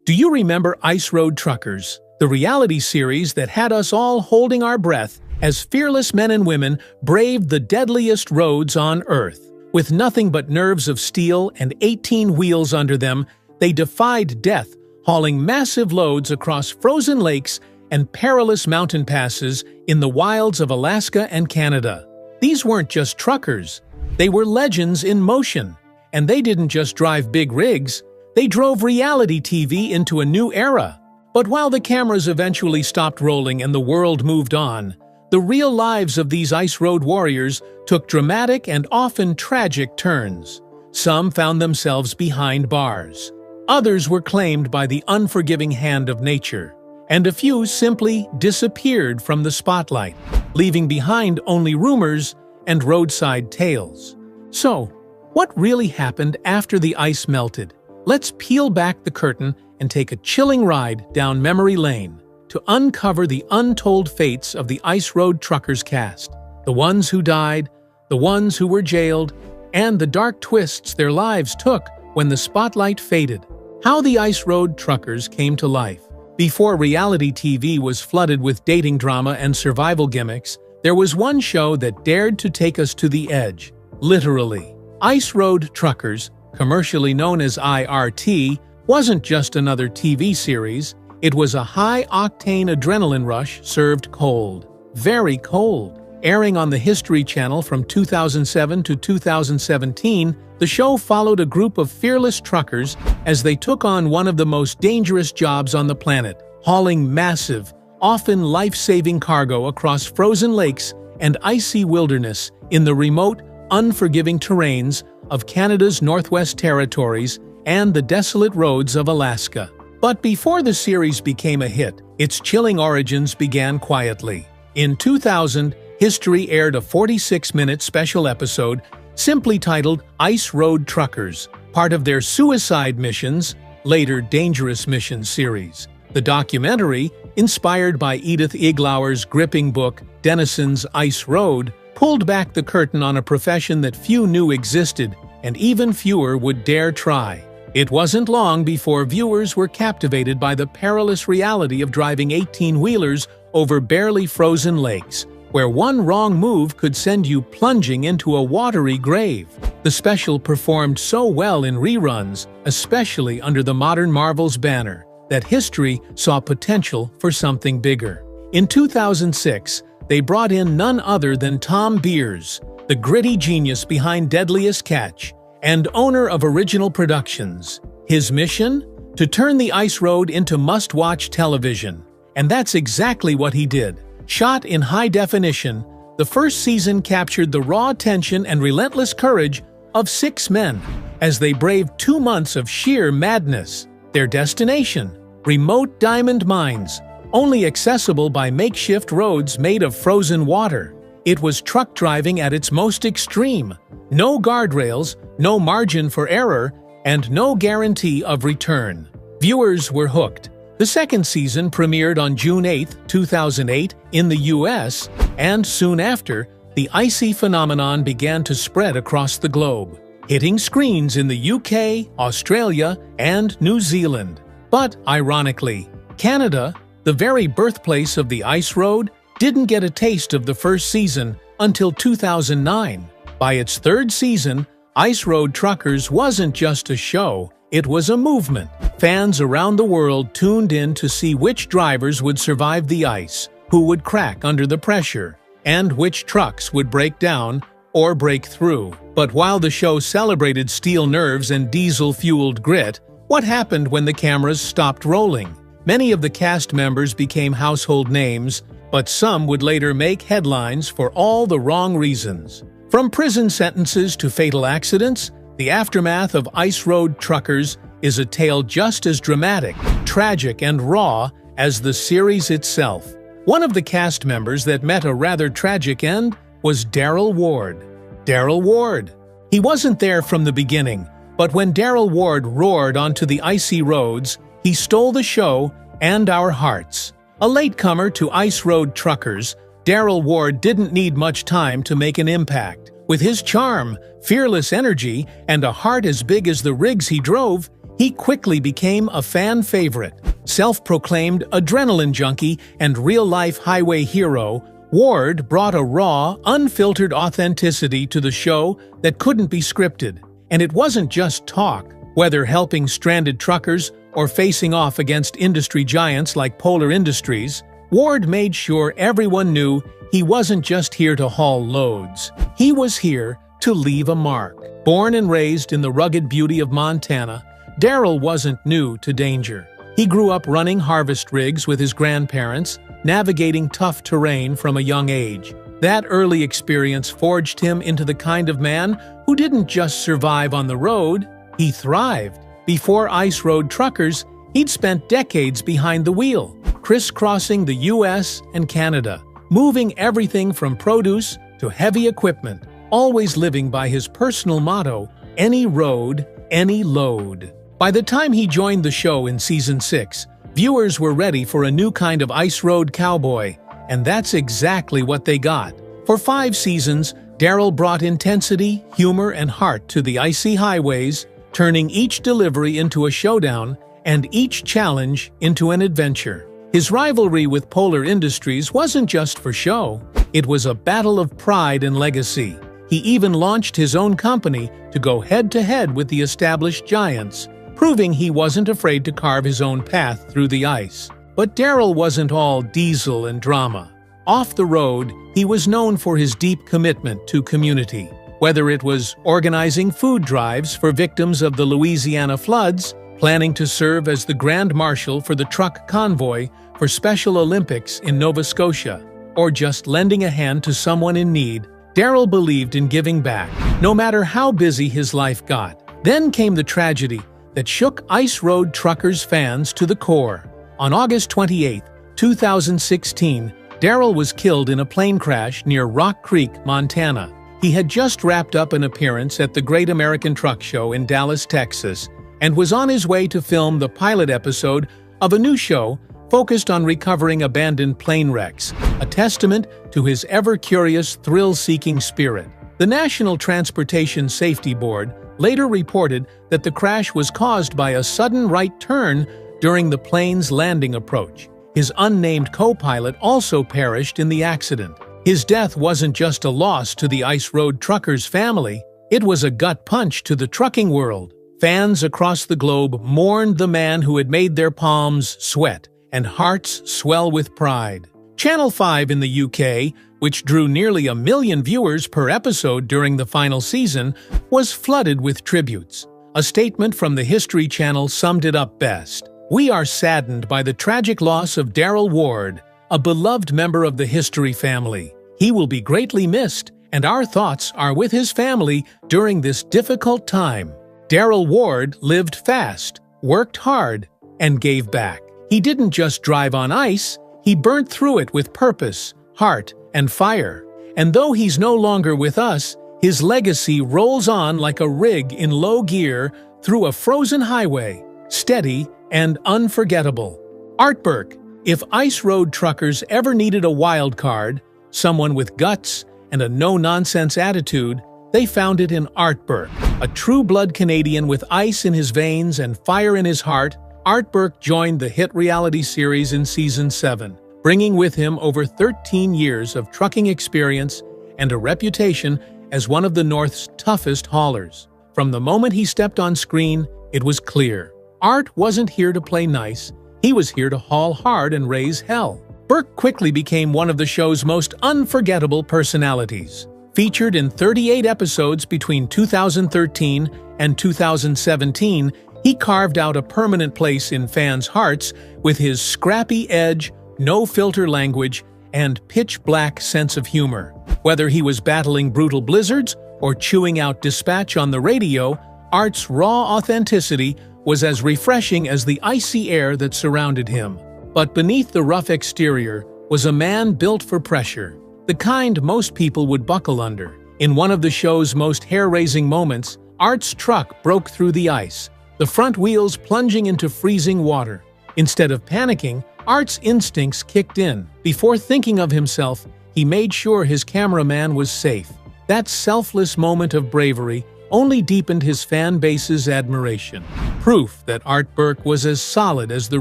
Do you remember Ice Road Truckers, the reality series that had us all holding our breath as fearless men and women braved the deadliest roads on Earth? With nothing but nerves of steel and 18 wheels under them, they defied death, hauling massive loads across frozen lakes and perilous mountain passes in the wilds of Alaska and Canada. These weren't just truckers, they were legends in motion. And they didn't just drive big rigs, they drove reality TV into a new era. But while the cameras eventually stopped rolling and the world moved on, the real lives of these ice road warriors took dramatic and often tragic turns. Some found themselves behind bars. Others were claimed by the unforgiving hand of nature. And a few simply disappeared from the spotlight, leaving behind only rumors and roadside tales. So, what really happened after the ice melted? Let's peel back the curtain and take a chilling ride down memory lane to uncover the untold fates of the Ice Road Truckers cast. The ones who died, the ones who were jailed, and the dark twists their lives took when the spotlight faded. How the Ice Road Truckers came to life. Before reality TV was flooded with dating drama and survival gimmicks, there was one show that dared to take us to the edge. Literally. Ice Road Truckers, commercially known as IRT, wasn't just another TV series, it was a high-octane adrenaline rush served cold. Very cold. Airing on the History Channel from 2007 to 2017, the show followed a group of fearless truckers as they took on one of the most dangerous jobs on the planet, hauling massive, often life-saving cargo across frozen lakes and icy wilderness in the remote, unforgiving terrains of Canada's Northwest Territories and the desolate roads of Alaska. But before the series became a hit, its chilling origins began quietly. In 2000, History aired a 46-minute special episode simply titled Ice Road Truckers, part of their Suicide Missions, later Dangerous Missions series. The documentary, inspired by Edith Iglauer's gripping book Denison's Ice Road, pulled back the curtain on a profession that few knew existed and even fewer would dare try. It wasn't long before viewers were captivated by the perilous reality of driving 18-wheelers over barely frozen lakes, where one wrong move could send you plunging into a watery grave. The special performed so well in reruns, especially under the Modern Marvels banner, that History saw potential for something bigger. In 2006, they brought in none other than Tom Beers, the gritty genius behind Deadliest Catch, and owner of Original Productions. His mission? To turn the Ice Road into must-watch television. And that's exactly what he did. Shot in high definition, the first season captured the raw tension and relentless courage of 6 men as they braved 2 months of sheer madness. Their destination? Remote diamond mines, only accessible by makeshift roads made of frozen water. It was truck driving at its most extreme. No guardrails, no margin for error, and no guarantee of return. Viewers were hooked. The second season premiered on June 8, 2008 in the US, and soon after, the icy phenomenon began to spread across the globe, hitting screens in the UK, Australia, and New Zealand. But, ironically, Canada, the very birthplace of the Ice Road, didn't get a taste of the first season until 2009. By its third season, Ice Road Truckers wasn't just a show, it was a movement. Fans around the world tuned in to see which drivers would survive the ice, who would crack under the pressure, and which trucks would break down or break through. But while the show celebrated steel nerves and diesel-fueled grit, what happened when the cameras stopped rolling? Many of the cast members became household names, but some would later make headlines for all the wrong reasons. From prison sentences to fatal accidents, the aftermath of Ice Road Truckers is a tale just as dramatic, tragic, and raw as the series itself. One of the cast members that met a rather tragic end was Daryl Ward. Daryl Ward. He wasn't there from the beginning, but when Daryl Ward roared onto the icy roads, he stole the show and our hearts. A latecomer to Ice Road Truckers, Daryl Ward didn't need much time to make an impact. With his charm, fearless energy, and a heart as big as the rigs he drove, He quickly became a fan favorite. Self-proclaimed adrenaline junkie and real-life highway hero, Ward brought a raw, unfiltered authenticity to the show that couldn't be scripted. And it wasn't just talk. Whether helping stranded truckers or facing off against industry giants like Polar Industries, Ward made sure everyone knew he wasn't just here to haul loads. He was here to leave a mark. Born and raised in the rugged beauty of Montana, Darrell wasn't new to danger. He grew up running harvest rigs with his grandparents, navigating tough terrain from a young age. That early experience forged him into the kind of man who didn't just survive on the road, he thrived. Before ice road truckers, he'd spent decades behind the wheel, crisscrossing the US and Canada, moving everything from produce to heavy equipment, always living by his personal motto, any road, any load. By the time he joined the show in Season 6, viewers were ready for a new kind of ice road cowboy, and that's exactly what they got. For 5 seasons, Darrell brought intensity, humor, and heart to the icy highways, turning each delivery into a showdown and each challenge into an adventure. His rivalry with Polar Industries wasn't just for show. It was a battle of pride and legacy. He even launched his own company to go head-to-head with the established giants, proving he wasn't afraid to carve his own path through the ice. But Darrell wasn't all diesel and drama. Off the road, he was known for his deep commitment to community. Whether it was organizing food drives for victims of the Louisiana floods, planning to serve as the Grand Marshal for the truck convoy for Special Olympics in Nova Scotia, or just lending a hand to someone in need, Darrell believed in giving back, no matter how busy his life got. Then came the tragedy that shook ice road truckers' fans to the core. On August 28, 2016, Darrell was killed in a plane crash near Rock Creek, Montana. He had just wrapped up an appearance at the Great American Truck Show in Dallas, Texas, and was on his way to film the pilot episode of a new show focused on recovering abandoned plane wrecks, a testament to his ever-curious, thrill-seeking spirit. The National Transportation Safety Board later reported that the crash was caused by a sudden right turn during the plane's landing approach. His unnamed co-pilot also perished in the accident. His death wasn't just a loss to the ice road truckers' family, it was a gut punch to the trucking world. Fans across the globe mourned the man who had made their palms sweat and hearts swell with pride. Channel 5 in the UK, which drew nearly 1 million viewers per episode during the final season, was flooded with tributes. A statement from the History Channel summed it up best. "We are saddened by the tragic loss of Darrell Ward, a beloved member of the History family. He will be greatly missed, and our thoughts are with his family during this difficult time." Darrell Ward lived fast, worked hard, and gave back. He didn't just drive on ice, he burnt through it with purpose, heart, and fire. And though he's no longer with us, his legacy rolls on like a rig in low gear through a frozen highway, steady and unforgettable. Art Burke. If ice road truckers ever needed a wild card, someone with guts and a no-nonsense attitude, they found it in Art Burke. A true-blood Canadian with ice in his veins and fire in his heart, Art Burke joined the hit reality series in Season 7, bringing with him over 13 years of trucking experience and a reputation as one of the North's toughest haulers. From the moment he stepped on screen, it was clear. Art wasn't here to play nice, he was here to haul hard and raise hell. Burke quickly became one of the show's most unforgettable personalities. Featured in 38 episodes between 2013 and 2017, he carved out a permanent place in fans' hearts with his scrappy edge, no-filter language, and pitch-black sense of humor. Whether he was battling brutal blizzards or chewing out dispatch on the radio, Art's raw authenticity was as refreshing as the icy air that surrounded him. But beneath the rough exterior was a man built for pressure, the kind most people would buckle under. In one of the show's most hair-raising moments, Art's truck broke through the ice, the front wheels plunging into freezing water. Instead of panicking, Art's instincts kicked in. Before thinking of himself, he made sure his cameraman was safe. That selfless moment of bravery only deepened his fan base's admiration. Proof that Art Burke was as solid as the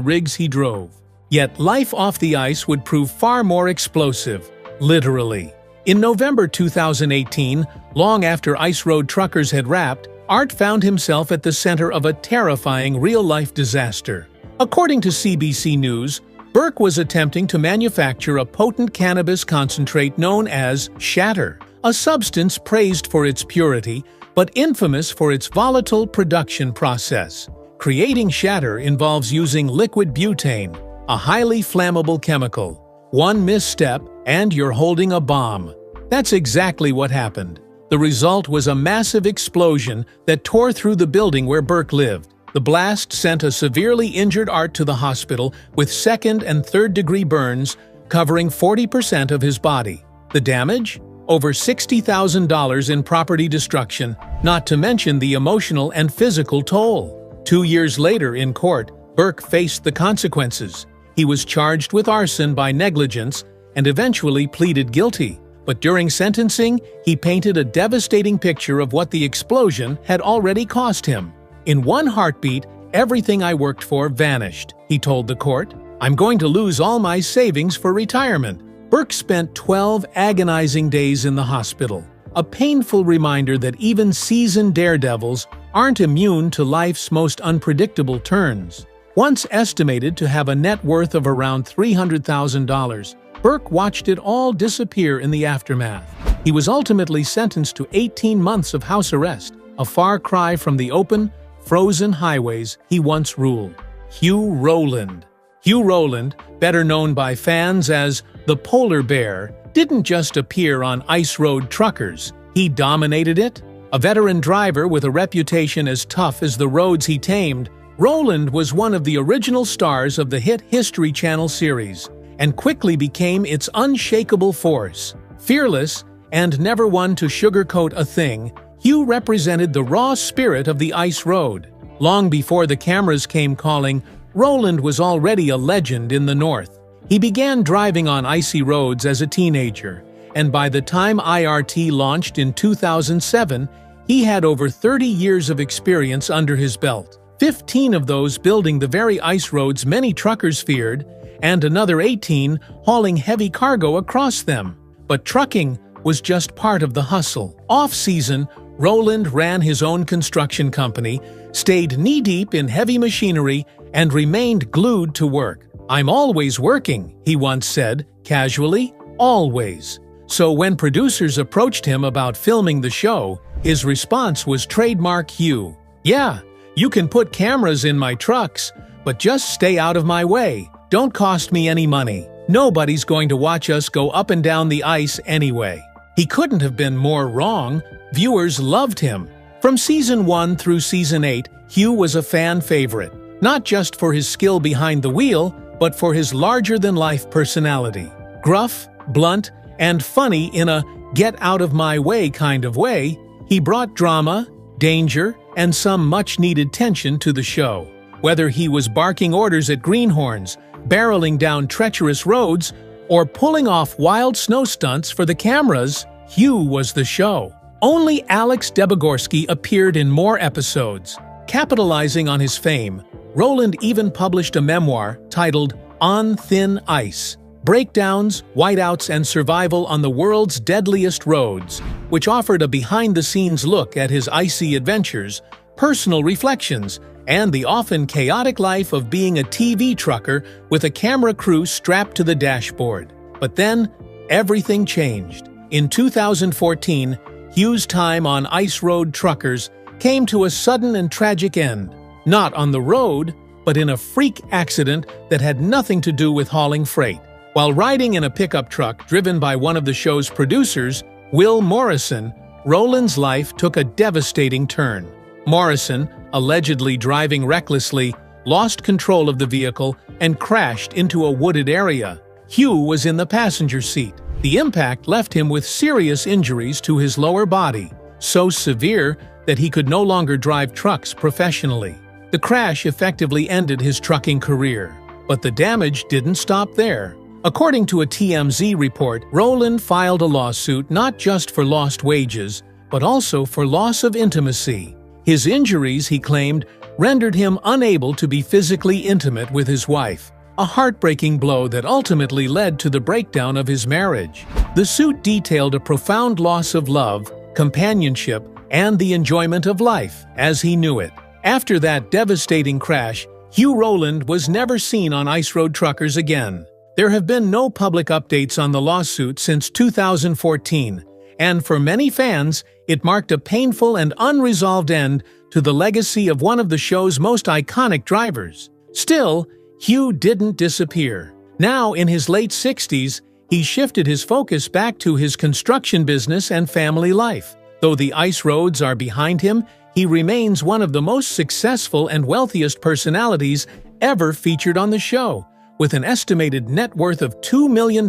rigs he drove. Yet life off the ice would prove far more explosive, literally. In November 2018, long after Ice Road Truckers had wrapped, Art found himself at the center of a terrifying real-life disaster. According to CBC News, Burke was attempting to manufacture a potent cannabis concentrate known as shatter, a substance praised for its purity, but infamous for its volatile production process. Creating shatter involves using liquid butane, a highly flammable chemical. One misstep, and you're holding a bomb. That's exactly what happened. The result was a massive explosion that tore through the building where Burke lived. The blast sent a severely injured Art to the hospital with second- and third-degree burns covering 40% of his body. The damage? Over $60,000 in property destruction, not to mention the emotional and physical toll. 2 years later in court, Burke faced the consequences. He was charged with arson by negligence and eventually pleaded guilty. But during sentencing, he painted a devastating picture of what the explosion had already cost him. In one heartbeat, everything I worked for vanished, he told the court. I'm going to lose all my savings for retirement. Burke spent 12 agonizing days in the hospital, a painful reminder that even seasoned daredevils aren't immune to life's most unpredictable turns. Once estimated to have a net worth of around $300,000, Burke watched it all disappear in the aftermath. He was ultimately sentenced to 18 months of house arrest, a far cry from the open, frozen highways he once ruled. Hugh Rowland. Hugh Rowland, better known by fans as the Polar Bear, didn't just appear on Ice Road Truckers. He dominated it. A veteran driver with a reputation as tough as the roads he tamed, Rowland was one of the original stars of the hit History Channel series, and quickly became its unshakable force. Fearless, and never one to sugarcoat a thing, Hugh represented the raw spirit of the ice road. Long before the cameras came calling, Rowland was already a legend in the North. He began driving on icy roads as a teenager, and by the time IRT launched in 2007, he had over 30 years of experience under his belt. 15 of those building the very ice roads many truckers feared, and another 18 hauling heavy cargo across them. But trucking was just part of the hustle. Off-season, Rowland ran his own construction company, stayed knee-deep in heavy machinery, and remained glued to work. "I'm always working," he once said, casually, always. So when producers approached him about filming the show, his response was trademark Hugh. "Yeah, you can put cameras in my trucks, but just stay out of my way. Don't cost me any money. Nobody's going to watch us go up and down the ice anyway." He couldn't have been more wrong. Viewers loved him. From Season 1 through Season 8, Hugh was a fan favorite, not just for his skill behind the wheel, but for his larger-than-life personality. Gruff, blunt, and funny in a get-out-of-my-way kind of way, he brought drama, danger, and some much-needed tension to the show. Whether he was barking orders at greenhorns, barreling down treacherous roads, or pulling off wild snow stunts for the cameras, Hugh was the show. Only Alex Debogorski appeared in more episodes. Capitalizing on his fame, Rowland even published a memoir titled On Thin Ice: Breakdowns, Whiteouts, and Survival on the World's Deadliest Roads, which offered a behind-the-scenes look at his icy adventures, personal reflections, and the often chaotic life of being a TV trucker with a camera crew strapped to the dashboard. But then, everything changed. In 2014, Hugh's time on Ice Road Truckers came to a sudden and tragic end. Not on the road, but in a freak accident that had nothing to do with hauling freight. While riding in a pickup truck driven by one of the show's producers, Will Morrison, Rowland's life took a devastating turn. Morrison, allegedly driving recklessly, lost control of the vehicle and crashed into a wooded area. Hugh was in the passenger seat. The impact left him with serious injuries to his lower body, so severe that he could no longer drive trucks professionally. The crash effectively ended his trucking career. But the damage didn't stop there. According to a TMZ report, Rowland filed a lawsuit not just for lost wages, but also for loss of intimacy. His injuries, he claimed, rendered him unable to be physically intimate with his wife, a heartbreaking blow that ultimately led to the breakdown of his marriage. The suit detailed a profound loss of love, companionship, and the enjoyment of life as he knew it. After that devastating crash, Hugh Rowland was never seen on Ice Road Truckers again. There have been no public updates on the lawsuit since 2014, and for many fans, it marked a painful and unresolved end to the legacy of one of the show's most iconic drivers. Still, Hugh didn't disappear. Now, in his late 60s, he shifted his focus back to his construction business and family life. Though the ice roads are behind him, he remains one of the most successful and wealthiest personalities ever featured on the show, with an estimated net worth of $2 million,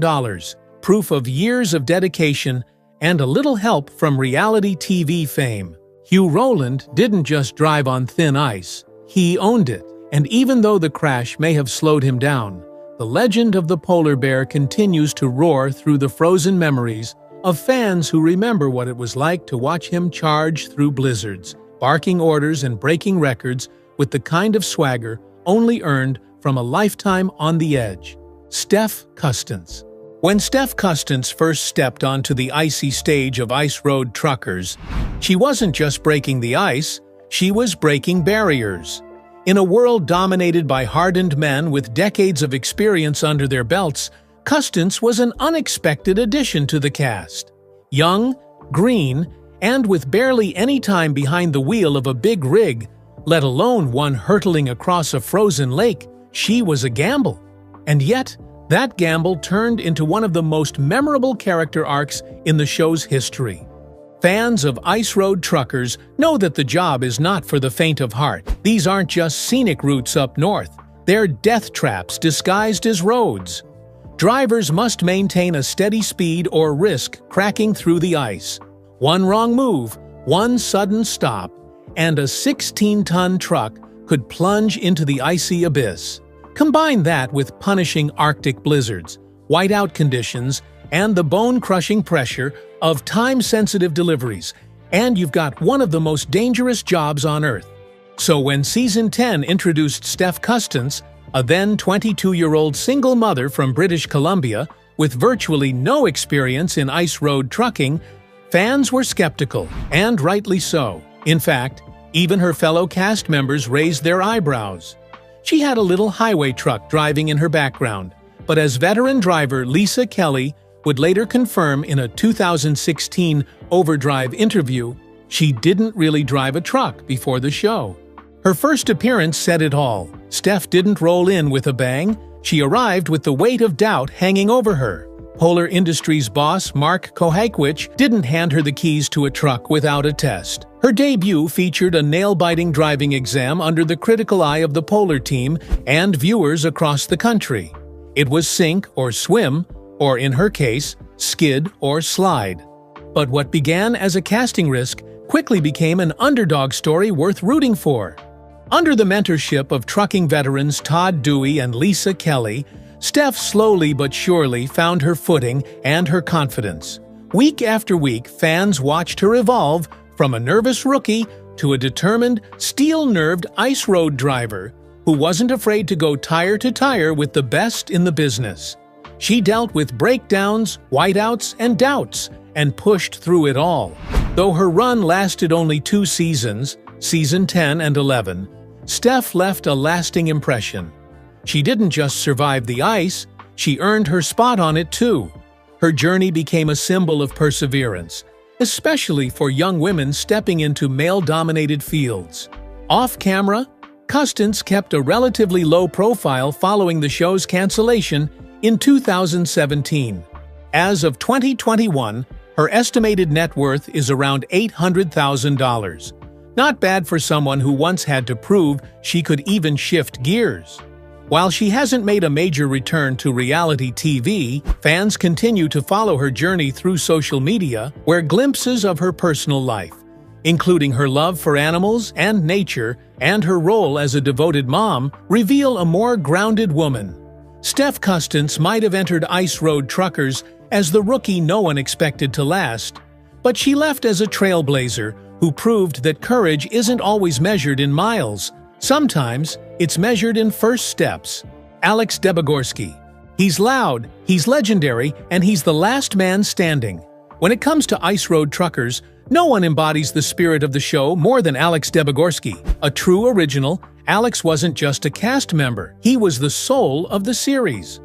proof of years of dedication, and a little help from reality TV fame. Hugh Rowland didn't just drive on thin ice, he owned it. And even though the crash may have slowed him down, the legend of the polar bear continues to roar through the frozen memories of fans who remember what it was like to watch him charge through blizzards, barking orders and breaking records with the kind of swagger only earned from a lifetime on the edge. Steph Custance. When Steph Custance first stepped onto the icy stage of Ice Road Truckers, she wasn't just breaking the ice, she was breaking barriers. In a world dominated by hardened men with decades of experience under their belts, Custance was an unexpected addition to the cast. Young, green, and with barely any time behind the wheel of a big rig, let alone one hurtling across a frozen lake, she was a gamble. And yet, that gamble turned into one of the most memorable character arcs in the show's history. Fans of Ice Road Truckers know that the job is not for the faint of heart. These aren't just scenic routes up north. They're death traps disguised as roads. Drivers must maintain a steady speed or risk cracking through the ice. One wrong move, one sudden stop, and a 16-ton truck could plunge into the icy abyss. Combine that with punishing Arctic blizzards, whiteout conditions, and the bone-crushing pressure of time-sensitive deliveries, and you've got one of the most dangerous jobs on Earth. So when Season 10 introduced Steph Custance, a then 22-year-old single mother from British Columbia with virtually no experience in ice road trucking, fans were skeptical, and rightly so. In fact, even her fellow cast members raised their eyebrows. She had a little highway truck driving in her background, but as veteran driver Lisa Kelly would later confirm in a 2016 Overdrive interview, she didn't really drive a truck before the show. Her first appearance said it all. Steph didn't roll in with a bang, she arrived with the weight of doubt hanging over her. Polar Industries boss Mark Kohakewicz didn't hand her the keys to a truck without a test. Her debut featured a nail-biting driving exam under the critical eye of the Polar team and viewers across the country. It was sink or swim, or in her case, skid or slide. But what began as a casting risk quickly became an underdog story worth rooting for. Under the mentorship of trucking veterans Todd Dewey and Lisa Kelly, Steph slowly but surely found her footing and her confidence. Week after week, fans watched her evolve from a nervous rookie to a determined, steel-nerved ice road driver who wasn't afraid to go tire to tire with the best in the business. She dealt with breakdowns, whiteouts, and doubts, and pushed through it all. Though her run lasted only 2 seasons, Season 10 and 11, Steph left a lasting impression. She didn't just survive the ice, she earned her spot on it too. Her journey became a symbol of perseverance, especially for young women stepping into male-dominated fields. Off-camera, Custance kept a relatively low profile following the show's cancellation in 2017. As of 2021, her estimated net worth is around $800,000. Not bad for someone who once had to prove she could even shift gears. While she hasn't made a major return to reality TV, fans continue to follow her journey through social media, where glimpses of her personal life, including her love for animals and nature and her role as a devoted mom, reveal a more grounded woman. Steph Custance might have entered Ice Road Truckers as the rookie no one expected to last, But she left as a trailblazer who proved that courage isn't always measured in miles. Sometimes it's measured in first steps. Alex Debegorsky. He's loud, he's legendary, and he's the last man standing. When it comes to ice road truckers, no one embodies the spirit of the show more than Alex Debegorsky. A true original, Alex wasn't just a cast member, he was the soul of the series.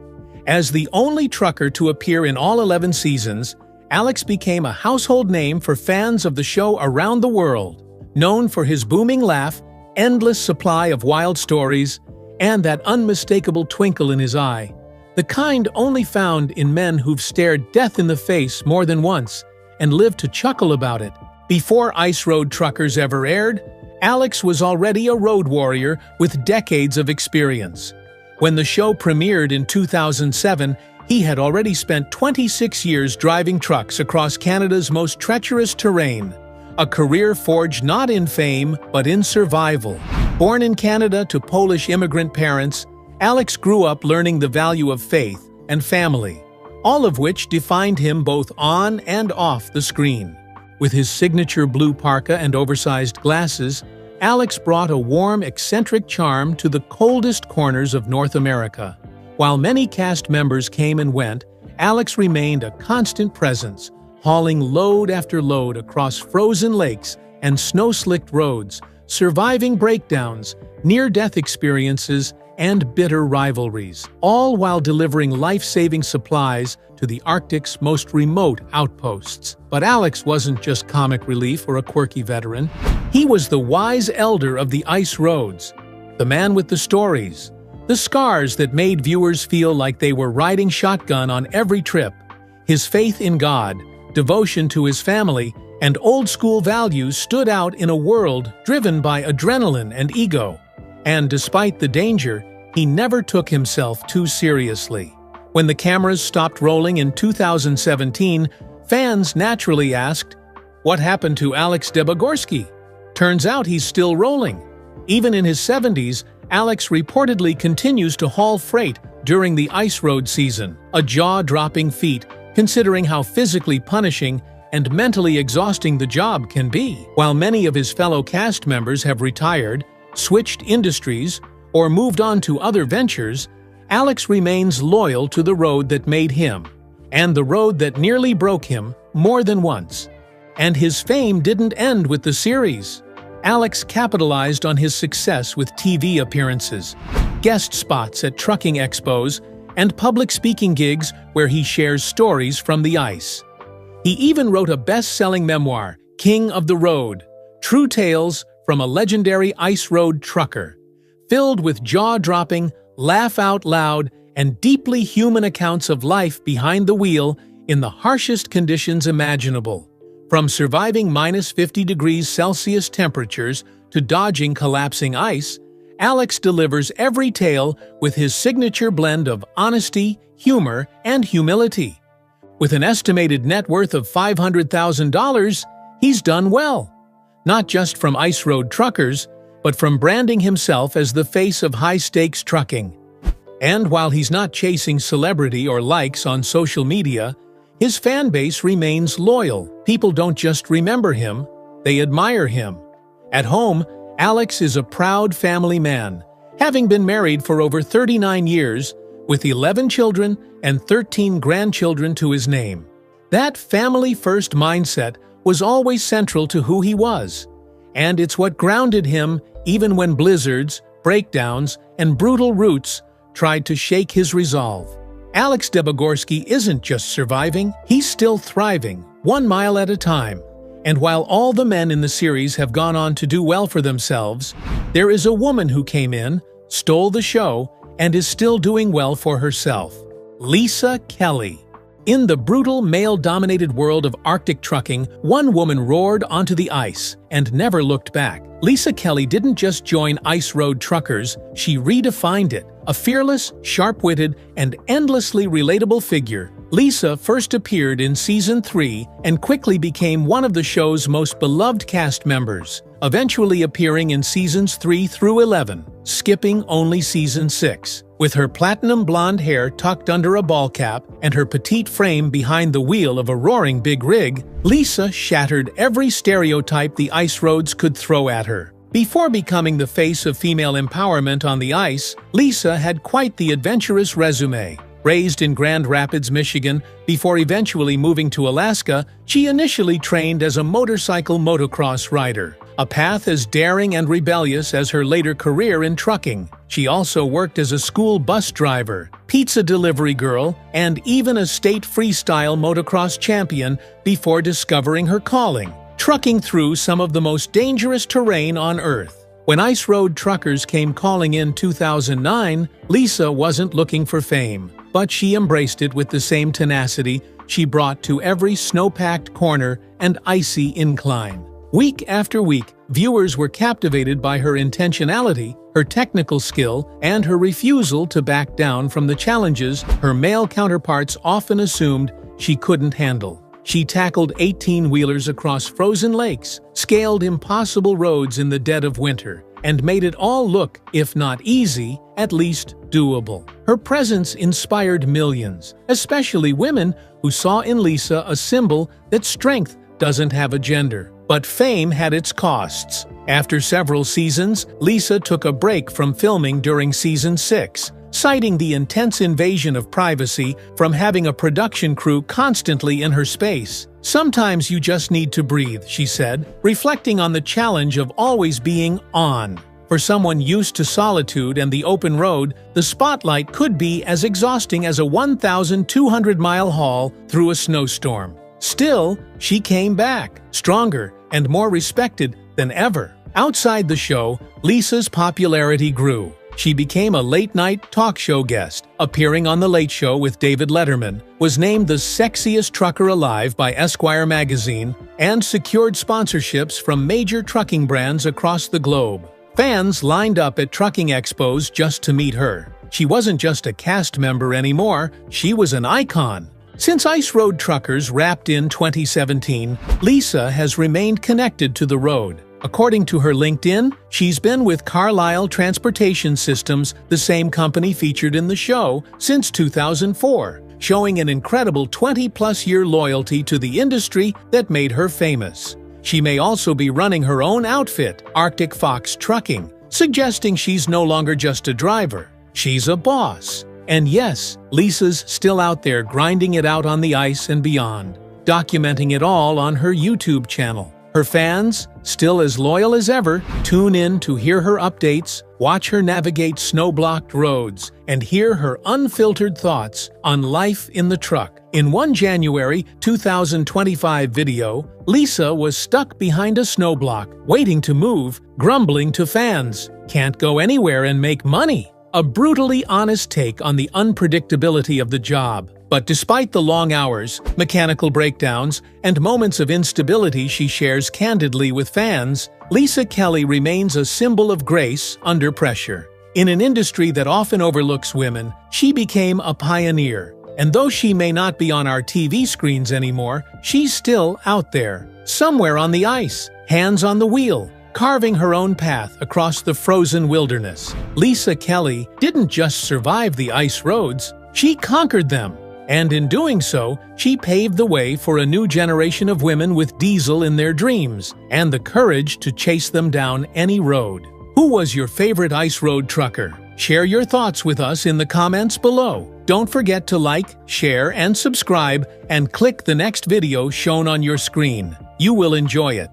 As the only trucker to appear in all 11 seasons, Alex became a household name for fans of the show around the world. Known for his booming laugh, endless supply of wild stories, and that unmistakable twinkle in his eye, the kind only found in men who've stared death in the face more than once and lived to chuckle about it. Before Ice Road Truckers ever aired, Alex was already a road warrior with decades of experience. When the show premiered in 2007, he had already spent 26 years driving trucks across Canada's most treacherous terrain, a career forged not in fame but in survival. Born in Canada to Polish immigrant parents, Alex grew up learning the value of faith and family, all of which defined him both on and off the screen. With his signature blue parka and oversized glasses, Alex brought a warm, eccentric charm to the coldest corners of North America. While many cast members came and went, Alex remained a constant presence, hauling load after load across frozen lakes and snow-slicked roads, surviving breakdowns, near-death experiences, and bitter rivalries, all while delivering life-saving supplies to the Arctic's most remote outposts. But Alex wasn't just comic relief or a quirky veteran. He was the wise elder of the ice roads, the man with the stories, the scars that made viewers feel like they were riding shotgun on every trip. His faith in God, devotion to his family, and old-school values stood out in a world driven by adrenaline and ego. And despite the danger, he never took himself too seriously. When the cameras stopped rolling in 2017, fans naturally asked, "What happened to Alex Debegorsky?" Turns out he's still rolling. Even in his 70s, Alex reportedly continues to haul freight during the ice road season, a jaw-dropping feat considering how physically punishing and mentally exhausting the job can be. While many of his fellow cast members have retired, switched industries, or moved on to other ventures, Alex remains loyal to the road that made him, and the road that nearly broke him more than once. And his fame didn't end with the series. Alex capitalized on his success with TV appearances, guest spots at trucking expos, and public speaking gigs where he shares stories from the ice. He even wrote a best-selling memoir, King of the Road, True Tales from a Legendary Ice Road Trucker, filled with jaw-dropping, laugh-out-loud, and deeply human accounts of life behind the wheel in the harshest conditions imaginable. From surviving minus 50 degrees Celsius temperatures to dodging collapsing ice, Alex delivers every tale with his signature blend of honesty, humor, and humility. With an estimated net worth of $500,000, he's done well. Not just from ice road truckers, but from branding himself as the face of high-stakes trucking. And while he's not chasing celebrity or likes on social media, his fan base remains loyal. People don't just remember him, they admire him. At home, Alex is a proud family man, having been married for over 39 years, with 11 children and 13 grandchildren to his name. That family-first mindset was always central to who he was, and it's what grounded him even when blizzards, breakdowns, and brutal routes tried to shake his resolve. Alex Debegorsky isn't just surviving, he's still thriving, 1 mile at a time. And while all the men in the series have gone on to do well for themselves, there is a woman who came in, stole the show, and is still doing well for herself. Lisa Kelly. In the brutal, male-dominated world of Arctic trucking, one woman roared onto the ice and never looked back. Lisa Kelly didn't just join ice road truckers, she redefined it. A fearless, sharp-witted, and endlessly relatable figure, Lisa first appeared in Season 3 and quickly became one of the show's most beloved cast members. eventually appearing in seasons 3 through 11, skipping only season 6. With her platinum blonde hair tucked under a ball cap and her petite frame behind the wheel of a roaring big rig, Lisa shattered every stereotype the ice roads could throw at her. Before becoming the face of female empowerment on the ice, Lisa had quite the adventurous resume. Raised in Grand Rapids, Michigan, before eventually moving to Alaska, she initially trained as a motorcycle motocross rider, a path as daring and rebellious as her later career in trucking. She also worked as a school bus driver, pizza delivery girl, and even a state freestyle motocross champion before discovering her calling, trucking through some of the most dangerous terrain on Earth. When ice road truckers came calling in 2009, Lisa wasn't looking for fame, but she embraced it with the same tenacity she brought to every snow-packed corner and icy incline. Week after week, viewers were captivated by her intentionality, her technical skill, and her refusal to back down from the challenges her male counterparts often assumed she couldn't handle. She tackled 18-wheelers across frozen lakes, scaled impossible roads in the dead of winter, and made it all look, if not easy, at least doable. Her presence inspired millions, especially women who saw in Lisa a symbol that strength doesn't have a gender. But fame had its costs. After several seasons, Lisa took a break from filming during season 6, citing the intense invasion of privacy from having a production crew constantly in her space. "Sometimes you just need to breathe," she said, reflecting on the challenge of always being on. For someone used to solitude and the open road, the spotlight could be as exhausting as a 1,200-mile haul through a snowstorm. Still, she came back, stronger and more respected than ever. Outside the show, Lisa's popularity grew. She became a late-night talk show guest, appearing on The Late Show with David Letterman, was named the sexiest trucker alive by Esquire magazine, and secured sponsorships from major trucking brands across the globe. Fans lined up at trucking expos just to meet her. She wasn't just a cast member anymore, she was an icon. Since Ice Road Truckers wrapped in 2017, Lisa has remained connected to the road. According to her LinkedIn, she's been with Carlisle Transportation Systems, the same company featured in the show, since 2004, showing an incredible 20-plus-year loyalty to the industry that made her famous. She may also be running her own outfit, Arctic Fox Trucking, suggesting she's no longer just a driver. She's a boss. And yes, Lisa's still out there grinding it out on the ice and beyond, documenting it all on her YouTube channel. Her fans, still as loyal as ever, tune in to hear her updates, watch her navigate snow-blocked roads, and hear her unfiltered thoughts on life in the truck. In one January 2025 video, Lisa was stuck behind a snowblock, waiting to move, grumbling to fans, "Can't go anywhere and make money." A brutally honest take on the unpredictability of the job. But despite the long hours, mechanical breakdowns, and moments of instability she shares candidly with fans, Lisa Kelly remains a symbol of grace under pressure. In an industry that often overlooks women, she became a pioneer. And though she may not be on our TV screens anymore, she's still out there, somewhere on the ice, hands on the wheel, carving her own path across the frozen wilderness. Lisa Kelly didn't just survive the ice roads, she conquered them. And in doing so, she paved the way for a new generation of women with diesel in their dreams and the courage to chase them down any road. Who was your favorite ice road trucker? Share your thoughts with us in the comments below. Don't forget to like, share, and subscribe, and click the next video shown on your screen. You will enjoy it.